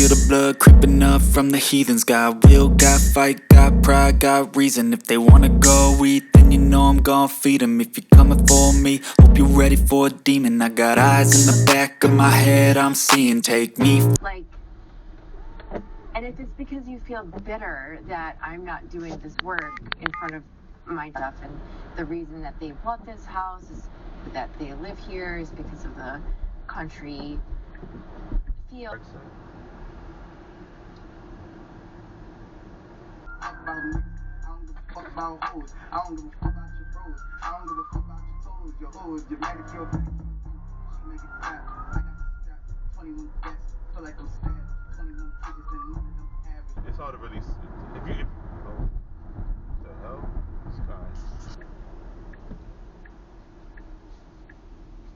feel the blood creeping up from the heathens. Got will, got fight, got pride, got reason. If they wanna go eat, then you know I'm gon' feed them. If you're coming for me, hope you're ready for a demon. I got eyes in the back of my head, I'm seeing. Take me like, and if it's because you feel bitter that I'm not doing this work in front of my stuff, and the reason that they bought this house is that they live here is because of the country feel. I don't give a fuck about hoes. I don't give a fuck about your bros. I don't give a fuck about your toes, your hoes, your manicure. She make it clap. I got the strap. 21 bets. Feel like I'm stabbed. 21 pages and none of them average. It's hard to release. If you, oh, what the hell? This guy.